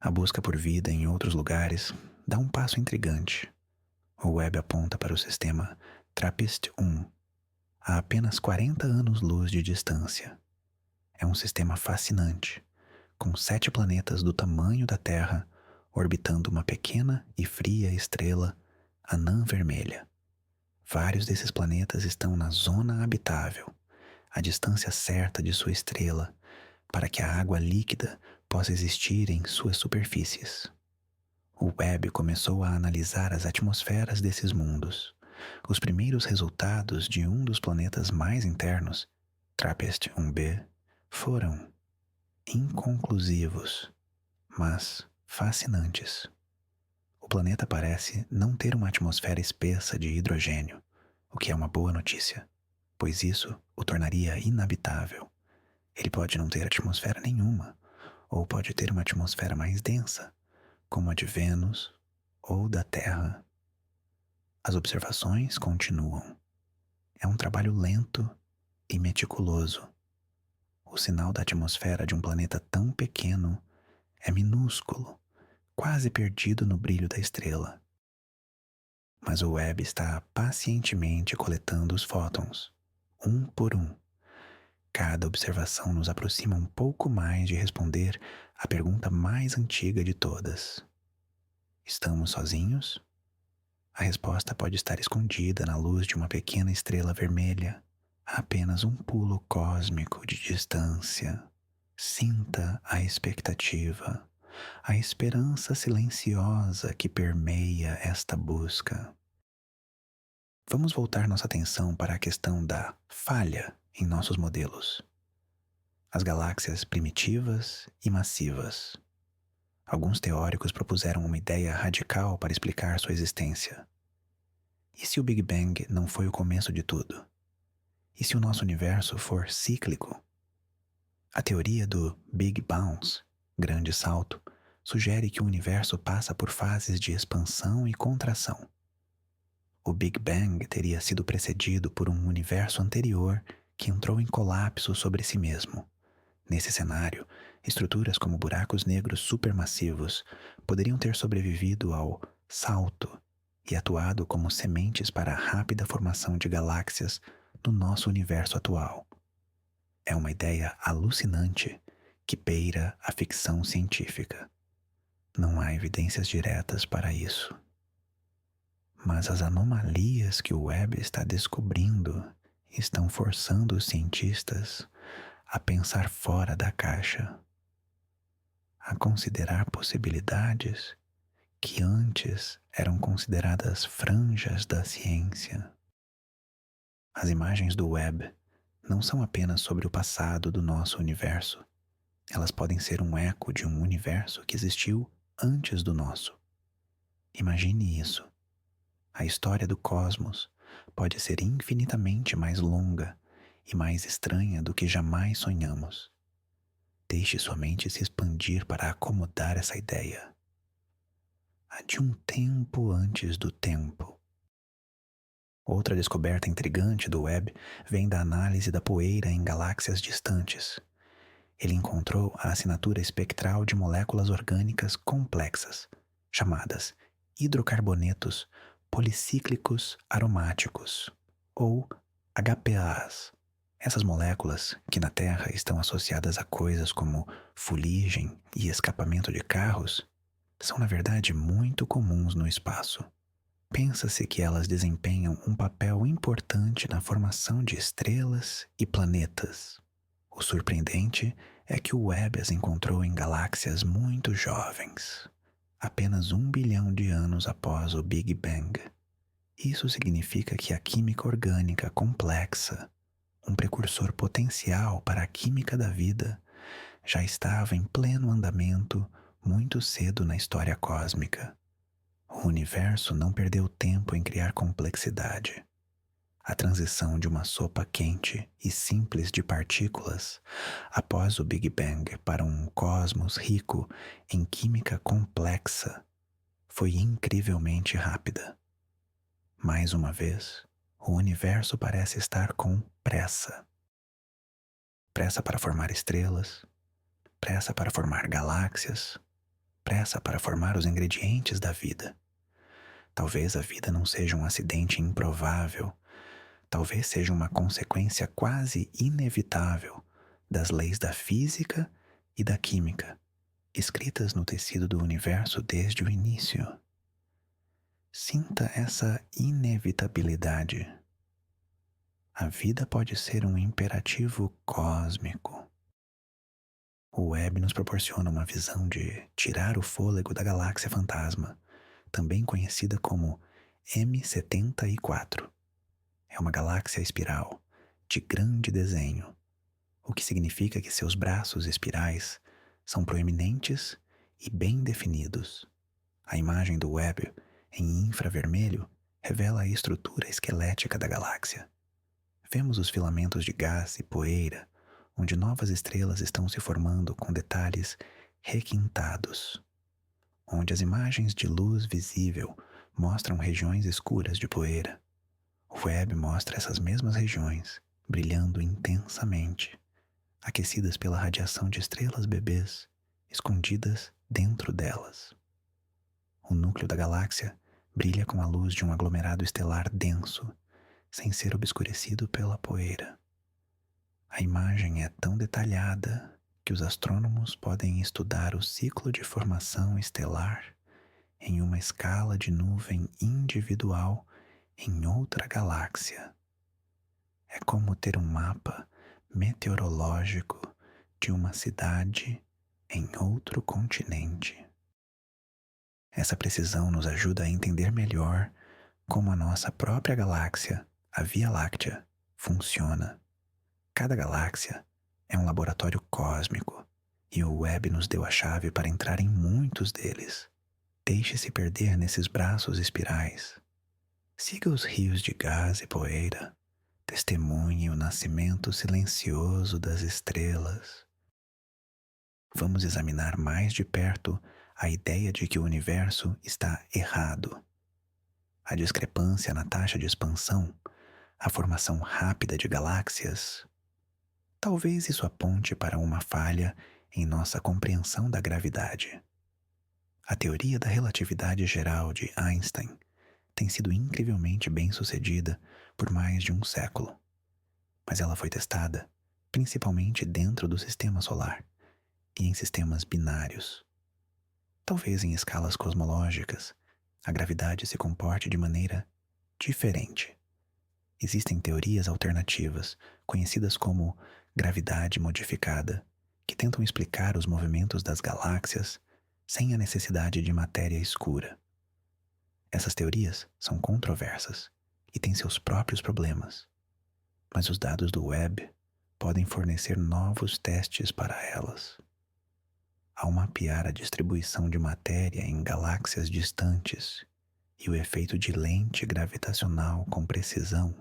A busca por vida em outros lugares dá um passo intrigante. O Webb aponta para o sistema TRAPPIST-1, a apenas 40 anos-luz de distância. É um sistema fascinante, com 7 planetas do tamanho da Terra orbitando uma pequena e fria estrela anã vermelha. Vários desses planetas estão na zona habitável, a distância certa de sua estrela, para que a água líquida possa existir em suas superfícies. O Webb começou a analisar as atmosferas desses mundos. Os primeiros resultados de um dos planetas mais internos, TRAPPIST-1b, foram inconclusivos, mas fascinantes. O planeta parece não ter uma atmosfera espessa de hidrogênio, o que é uma boa notícia, pois isso o tornaria inabitável. Ele pode não ter atmosfera nenhuma, ou pode ter uma atmosfera mais densa, como a de Vênus ou da Terra. As observações continuam. É um trabalho lento e meticuloso. O sinal da atmosfera de um planeta tão pequeno é minúsculo, quase perdido no brilho da estrela. Mas o Webb está pacientemente coletando os fótons, um por um. Cada observação nos aproxima um pouco mais de responder à pergunta mais antiga de todas. Estamos sozinhos? A resposta pode estar escondida na luz de uma pequena estrela vermelha, a apenas um pulo cósmico de distância. Sinta a expectativa, a esperança silenciosa que permeia esta busca. Vamos voltar nossa atenção para a questão da falha em nossos modelos. As galáxias primitivas e massivas. Alguns teóricos propuseram uma ideia radical para explicar sua existência. E se o Big Bang não foi o começo de tudo? E se o nosso universo for cíclico? A teoria do Big Bounce, grande salto, sugere que o universo passa por fases de expansão e contração. O Big Bang teria sido precedido por um universo anterior que entrou em colapso sobre si mesmo. Nesse cenário, estruturas como buracos negros supermassivos poderiam ter sobrevivido ao salto e atuado como sementes para a rápida formação de galáxias no nosso universo atual. É uma ideia alucinante que beira a ficção científica. Não há evidências diretas para isso. Mas as anomalias que o Webb está descobrindo estão forçando os cientistas a pensar fora da caixa, a considerar possibilidades que antes eram consideradas franjas da ciência. As imagens do web não são apenas sobre o passado do nosso universo. Elas podem ser um eco de um universo que existiu antes do nosso. Imagine isso. A história do cosmos pode ser infinitamente mais longa e mais estranha do que jamais sonhamos. Deixe sua mente se expandir para acomodar essa ideia. Há de um tempo antes do tempo. Outra descoberta intrigante do web vem da análise da poeira em galáxias distantes. Ele encontrou a assinatura espectral de moléculas orgânicas complexas, chamadas hidrocarbonetos policíclicos aromáticos, ou HPAs. Essas moléculas, que na Terra estão associadas a coisas como fuligem e escapamento de carros, são na verdade muito comuns no espaço. Pensa-se que elas desempenham um papel importante na formação de estrelas e planetas. O surpreendente é que o Webb as encontrou em galáxias muito jovens, apenas 1 bilhão de anos após o Big Bang. Isso significa que a química orgânica complexa, um precursor potencial para a química da vida, já estava em pleno andamento muito cedo na história cósmica. O universo não perdeu tempo em criar complexidade. A transição de uma sopa quente e simples de partículas após o Big Bang para um cosmos rico em química complexa foi incrivelmente rápida. Mais uma vez, o universo parece estar com pressa. Pressa para formar estrelas, pressa para formar galáxias, pressa para formar os ingredientes da vida. Talvez a vida não seja um acidente improvável, talvez seja uma consequência quase inevitável das leis da física e da química, escritas no tecido do universo desde o início. Sinta essa inevitabilidade. A vida pode ser um imperativo cósmico. O Webb nos proporciona uma visão de tirar o fôlego da galáxia fantasma, também conhecida como M74. É uma galáxia espiral, de grande desenho, o que significa que seus braços espirais são proeminentes e bem definidos. A imagem do Webb em infravermelho revela a estrutura esquelética da galáxia. Vemos os filamentos de gás e poeira, onde novas estrelas estão se formando com detalhes requintados, onde as imagens de luz visível mostram regiões escuras de poeira. O Webb mostra essas mesmas regiões, brilhando intensamente, aquecidas pela radiação de estrelas bebês, escondidas dentro delas. O núcleo da galáxia brilha com a luz de um aglomerado estelar denso, sem ser obscurecido pela poeira. A imagem é tão detalhada que os astrônomos podem estudar o ciclo de formação estelar em uma escala de nuvem individual em outra galáxia. É como ter um mapa meteorológico de uma cidade em outro continente. Essa precisão nos ajuda a entender melhor como a nossa própria galáxia, a Via Láctea, funciona. Cada galáxia é um laboratório cósmico e o Webb nos deu a chave para entrar em muitos deles. Deixe-se perder nesses braços espirais. Siga os rios de gás e poeira. Testemunhe o nascimento silencioso das estrelas. Vamos examinar mais de perto a ideia de que o universo está errado. A discrepância na taxa de expansão, a formação rápida de galáxias. Talvez isso aponte para uma falha em nossa compreensão da gravidade. A teoria da relatividade geral de Einstein tem sido incrivelmente bem-sucedida por mais de um século, mas ela foi testada principalmente dentro do sistema solar e em sistemas binários. Talvez em escalas cosmológicas, a gravidade se comporte de maneira diferente. Existem teorias alternativas, conhecidas como gravidade modificada, que tentam explicar os movimentos das galáxias sem a necessidade de matéria escura. Essas teorias são controversas e têm seus próprios problemas, mas os dados do Webb podem fornecer novos testes para elas. Ao mapear a distribuição de matéria em galáxias distantes e o efeito de lente gravitacional com precisão,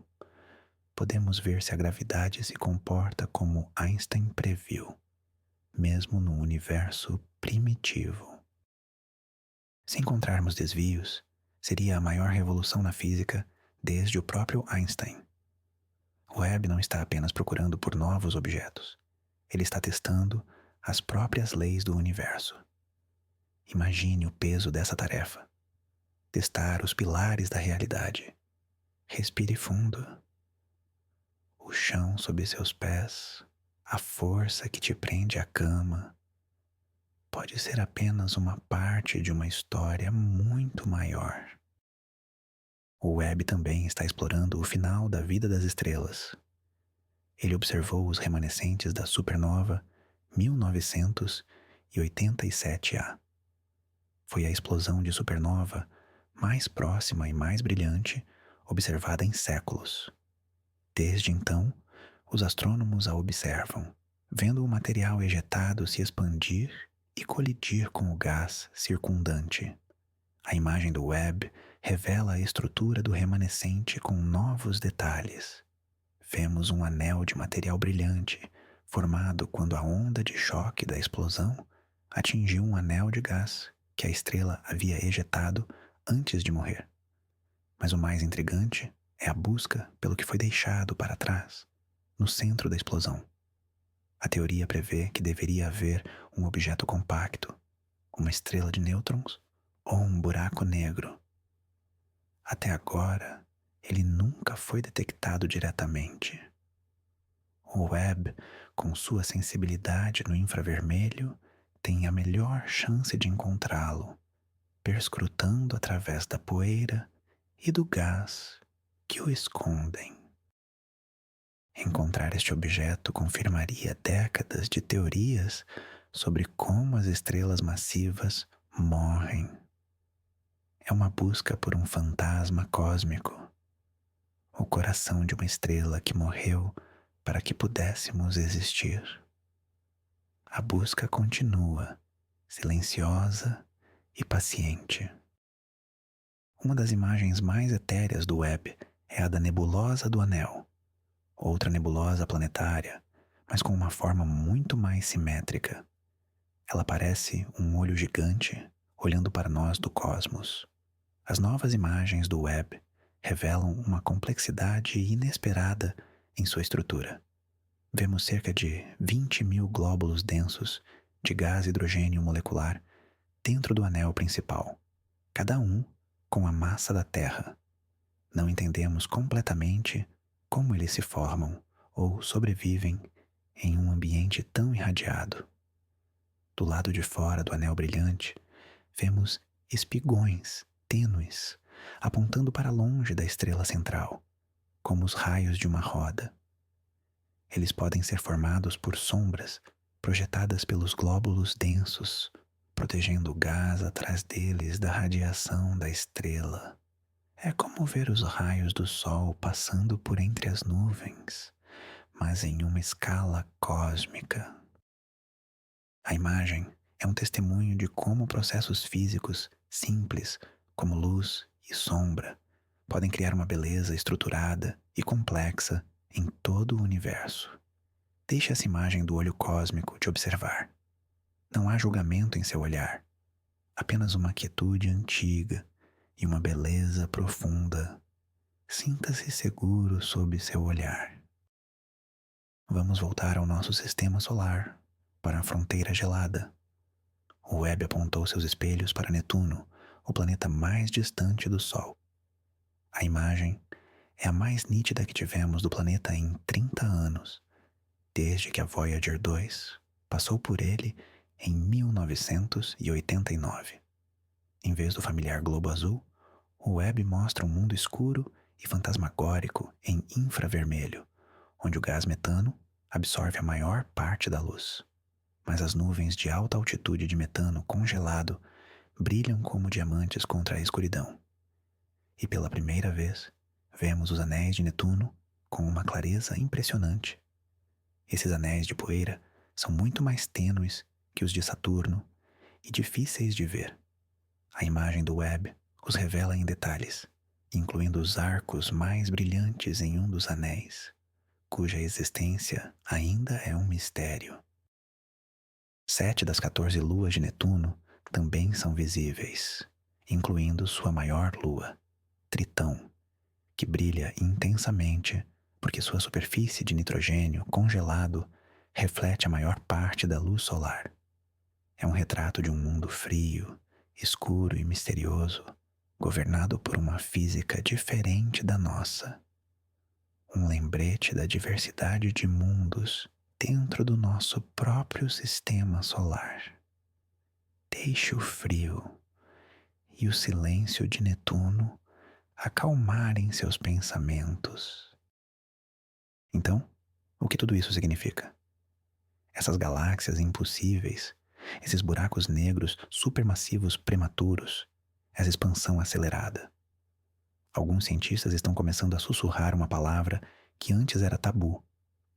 podemos ver se a gravidade se comporta como Einstein previu, mesmo no universo primitivo. Se encontrarmos desvios, seria a maior revolução na física desde o próprio Einstein. O Webb não está apenas procurando por novos objetos, ele está testando as próprias leis do universo. Imagine o peso dessa tarefa. Testar os pilares da realidade. Respire fundo. O chão sob seus pés, a força que te prende à cama, pode ser apenas uma parte de uma história muito maior. O Webb também está explorando o final da vida das estrelas. Ele observou os remanescentes da supernova 1987A. Foi a explosão de supernova mais próxima e mais brilhante observada em séculos. Desde então, os astrônomos a observam, vendo o material ejetado se expandir e colidir com o gás circundante. A imagem do Webb revela a estrutura do remanescente com novos detalhes. Vemos um anel de material brilhante formado quando a onda de choque da explosão atingiu um anel de gás que a estrela havia ejetado antes de morrer. Mas o mais intrigante é a busca pelo que foi deixado para trás, no centro da explosão. A teoria prevê que deveria haver um objeto compacto, uma estrela de nêutrons ou um buraco negro. Até agora, ele nunca foi detectado diretamente. O Webb, com sua sensibilidade no infravermelho, tem a melhor chance de encontrá-lo, perscrutando através da poeira e do gás que o escondem. Encontrar este objeto confirmaria décadas de teorias sobre como as estrelas massivas morrem. É uma busca por um fantasma cósmico, o coração de uma estrela que morreu para que pudéssemos existir. A busca continua, silenciosa e paciente. Uma das imagens mais etéreas do Webb é a da nebulosa do Anel, outra nebulosa planetária, mas com uma forma muito mais simétrica. Ela parece um olho gigante olhando para nós do cosmos. As novas imagens do Webb revelam uma complexidade inesperada em sua estrutura. Vemos cerca de 20.000 glóbulos densos de gás hidrogênio molecular dentro do anel principal, cada um com a massa da Terra. Não entendemos completamente como eles se formam ou sobrevivem em um ambiente tão irradiado. Do lado de fora do anel brilhante, vemos espigões tênues apontando para longe da estrela central, como os raios de uma roda. Eles podem ser formados por sombras projetadas pelos glóbulos densos, protegendo o gás atrás deles da radiação da estrela. É como ver os raios do Sol passando por entre as nuvens, mas em uma escala cósmica. A imagem é um testemunho de como processos físicos simples, como luz e sombra, podem criar uma beleza estruturada e complexa em todo o universo. Deixe essa imagem do olho cósmico te observar. Não há julgamento em seu olhar, apenas uma quietude antiga e uma beleza profunda. Sinta-se seguro sob seu olhar. Vamos voltar ao nosso sistema solar, para a fronteira gelada. O Webb apontou seus espelhos para Netuno, o planeta mais distante do Sol. A imagem é a mais nítida que tivemos do planeta em 30 anos, desde que a Voyager 2 passou por ele em 1989. Em vez do familiar globo azul, o Webb mostra um mundo escuro e fantasmagórico em infravermelho, onde o gás metano absorve a maior parte da luz. Mas as nuvens de alta altitude de metano congelado brilham como diamantes contra a escuridão. E pela primeira vez, vemos os anéis de Netuno com uma clareza impressionante. Esses anéis de poeira são muito mais tênues que os de Saturno e difíceis de ver. A imagem do Webb os revela em detalhes, incluindo os arcos mais brilhantes em um dos anéis, cuja existência ainda é um mistério. 7 das 14 luas de Netuno também são visíveis, incluindo sua maior lua, Tritão, que brilha intensamente porque sua superfície de nitrogênio congelado reflete a maior parte da luz solar. É um retrato de um mundo frio, escuro e misterioso, governado por uma física diferente da nossa. Um lembrete da diversidade de mundos dentro do nosso próprio sistema solar. Deixe o frio e o silêncio de Netuno acalmarem seus pensamentos. Então, o que tudo isso significa? Essas galáxias impossíveis, esses buracos negros supermassivos prematuros, essa expansão acelerada. Alguns cientistas estão começando a sussurrar uma palavra que antes era tabu: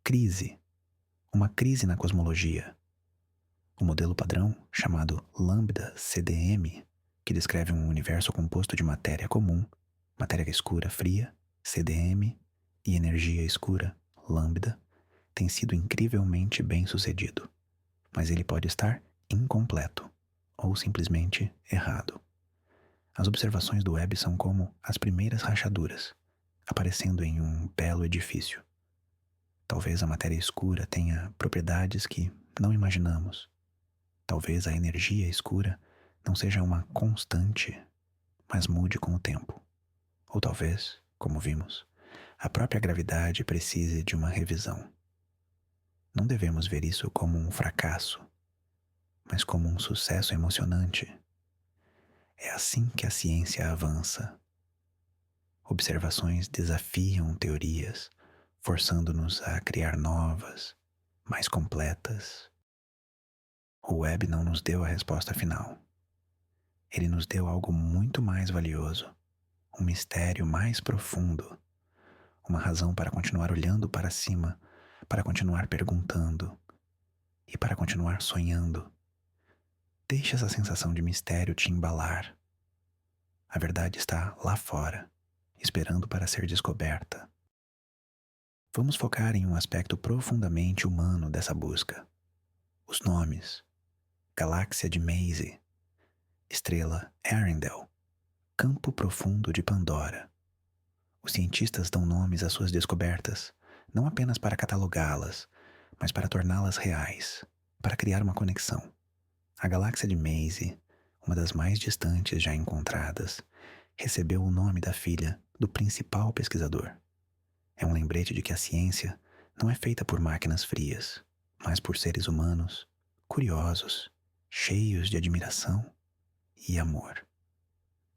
crise. Uma crise na cosmologia. O modelo padrão, chamado Lambda CDM, que descreve um universo composto de matéria comum, matéria escura fria, CDM, e energia escura, Lambda, tem sido incrivelmente bem sucedido. Mas ele pode estar incompleto, ou simplesmente errado. As observações do Webb são como as primeiras rachaduras, aparecendo em um belo edifício. Talvez a matéria escura tenha propriedades que não imaginamos. Talvez a energia escura não seja uma constante, mas mude com o tempo. Ou talvez, como vimos, a própria gravidade precise de uma revisão. Não devemos ver isso como um fracasso, mas como um sucesso emocionante. É assim que a ciência avança. Observações desafiam teorias, forçando-nos a criar novas, mais completas. O Webb não nos deu a resposta final. Ele nos deu algo muito mais valioso, um mistério mais profundo, uma razão para continuar olhando para cima, para continuar perguntando e para continuar sonhando. Deixe essa sensação de mistério te embalar. A verdade está lá fora, esperando para ser descoberta. Vamos focar em um aspecto profundamente humano dessa busca. Os nomes: Galáxia de Mazie, Estrela Arendelle, Campo Profundo de Pandora. Os cientistas dão nomes às suas descobertas, não apenas para catalogá-las, mas para torná-las reais, para criar uma conexão. A galáxia de Mazie, uma das mais distantes já encontradas, recebeu o nome da filha do principal pesquisador. É um lembrete de que a ciência não é feita por máquinas frias, mas por seres humanos, curiosos, cheios de admiração e amor.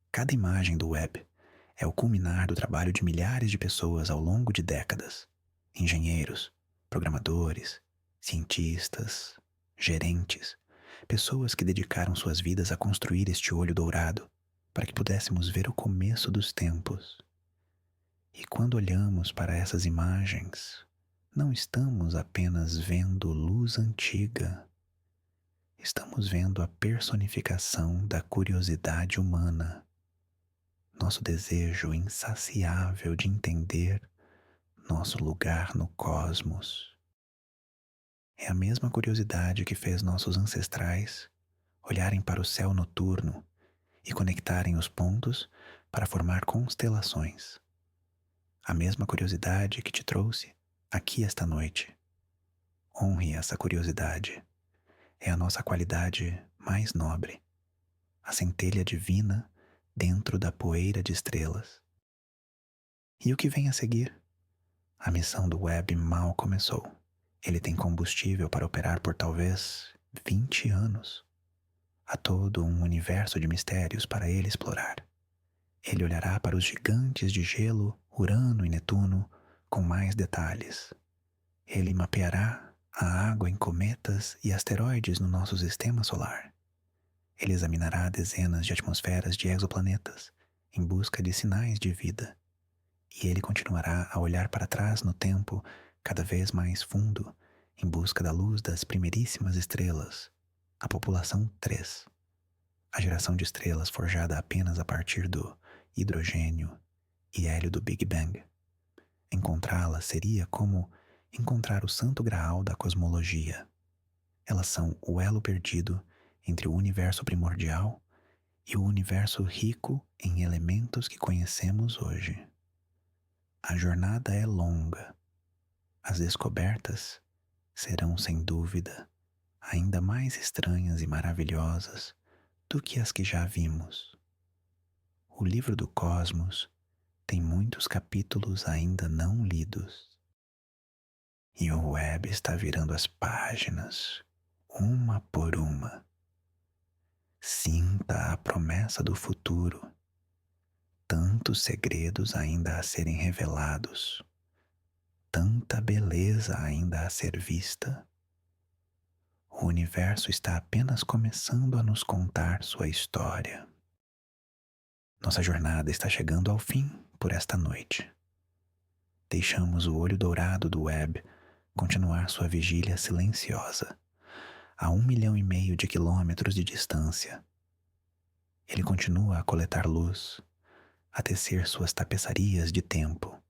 Cada imagem do Webb é o culminar do trabalho de milhares de pessoas ao longo de décadas. Engenheiros, programadores, cientistas, gerentes, pessoas que dedicaram suas vidas a construir este olho dourado para que pudéssemos ver o começo dos tempos. E quando olhamos para essas imagens, não estamos apenas vendo luz antiga, estamos vendo a personificação da curiosidade humana, nosso desejo insaciável de entender nosso lugar no cosmos. É a mesma curiosidade que fez nossos ancestrais olharem para o céu noturno e conectarem os pontos para formar constelações. A mesma curiosidade que te trouxe aqui esta noite. Honre essa curiosidade. É a nossa qualidade mais nobre, a centelha divina dentro da poeira de estrelas. E o que vem a seguir? A missão do Webb mal começou. Ele tem combustível para operar por talvez 20 anos. Há todo um universo de mistérios para ele explorar. Ele olhará para os gigantes de gelo Urano e Netuno com mais detalhes. Ele mapeará a água em cometas e asteroides no nosso sistema solar. Ele examinará dezenas de atmosferas de exoplanetas em busca de sinais de vida. E ele continuará a olhar para trás no tempo cada vez mais fundo em busca da luz das primeiríssimas estrelas, a população 3, a geração de estrelas forjada apenas a partir do hidrogênio e hélio do Big Bang. Encontrá-la seria como encontrar o santo graal da cosmologia. Elas são o elo perdido entre o universo primordial e o universo rico em elementos que conhecemos hoje. A jornada é longa. As descobertas serão, sem dúvida, ainda mais estranhas e maravilhosas do que as que já vimos. O livro do Cosmos tem muitos capítulos ainda não lidos. E o web está virando as páginas, uma por uma. Sinta a promessa do futuro. Tantos segredos ainda a serem revelados. Tanta beleza ainda a ser vista. O universo está apenas começando a nos contar sua história. Nossa jornada está chegando ao fim por esta noite. Deixamos o olho dourado do web continuar sua vigília silenciosa, a 1,5 milhão de quilômetros de distância. Ele continua a coletar luz, a tecer suas tapeçarias de tempo.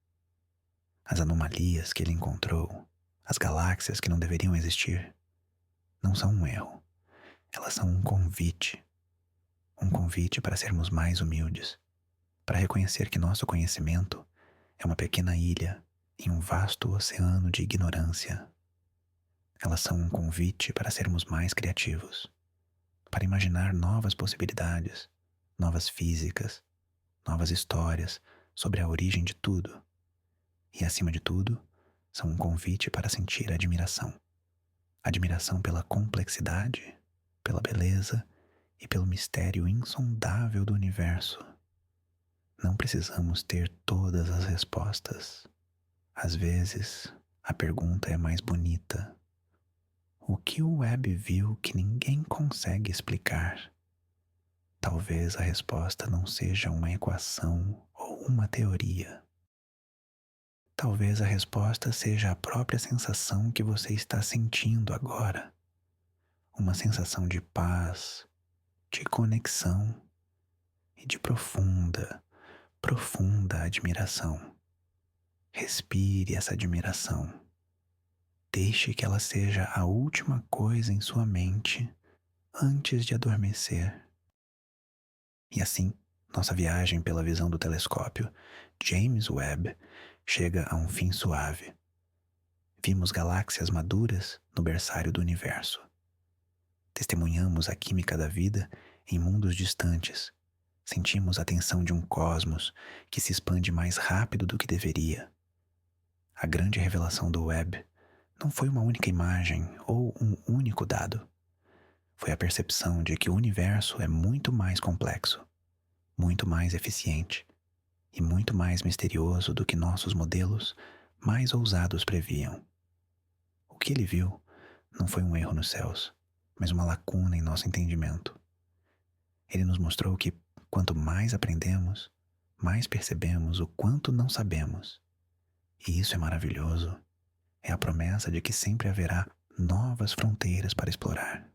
As anomalias que ele encontrou, as galáxias que não deveriam existir, não são um erro. Elas são um convite para sermos mais humildes, para reconhecer que nosso conhecimento é uma pequena ilha em um vasto oceano de ignorância. Elas são um convite para sermos mais criativos, para imaginar novas possibilidades, novas físicas, novas histórias sobre a origem de tudo. E, acima de tudo, são um convite para sentir admiração. Admiração pela complexidade, pela beleza e pelo mistério insondável do universo. Não precisamos ter todas as respostas. Às vezes, a pergunta é mais bonita. O que o web viu que ninguém consegue explicar? Talvez a resposta não seja uma equação ou uma teoria. Talvez a resposta seja a própria sensação que você está sentindo agora. Uma sensação de paz, de conexão e de profunda admiração. Respire essa admiração. Deixe que ela seja a última coisa em sua mente antes de adormecer. E assim, nossa viagem pela visão do telescópio James Webb chega a um fim suave. Vimos galáxias maduras no berçário do universo. Testemunhamos a química da vida em mundos distantes. Sentimos a tensão de um cosmos que se expande mais rápido do que deveria. A grande revelação do Webb não foi uma única imagem ou um único dado. Foi a percepção de que o universo é muito mais complexo, muito mais eficiente e muito mais misterioso do que nossos modelos mais ousados previam. O que ele viu não foi um erro nos céus, mas uma lacuna em nosso entendimento. Ele nos mostrou que, quanto mais aprendemos, mais percebemos o quanto não sabemos. E isso é maravilhoso. É a promessa de que sempre haverá novas fronteiras para explorar,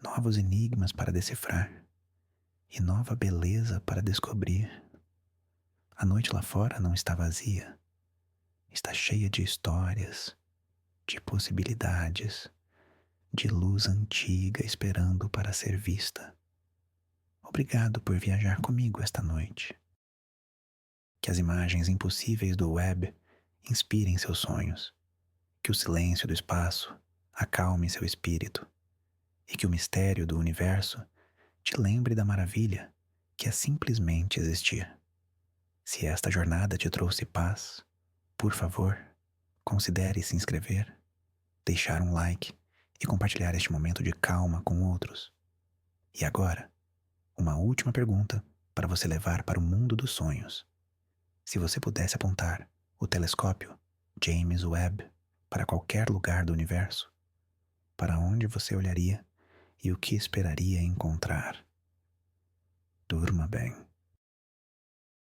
novos enigmas para decifrar e nova beleza para descobrir. A noite lá fora não está vazia. Está cheia de histórias, de possibilidades, de luz antiga esperando para ser vista. Obrigado por viajar comigo esta noite. Que as imagens impossíveis do web inspirem seus sonhos. Que o silêncio do espaço acalme seu espírito. E que o mistério do universo te lembre da maravilha que é simplesmente existir. Se esta jornada te trouxe paz, por favor, considere se inscrever, deixar um like e compartilhar este momento de calma com outros. E agora, uma última pergunta para você levar para o mundo dos sonhos. Se você pudesse apontar o telescópio James Webb para qualquer lugar do universo, para onde você olharia e o que esperaria encontrar?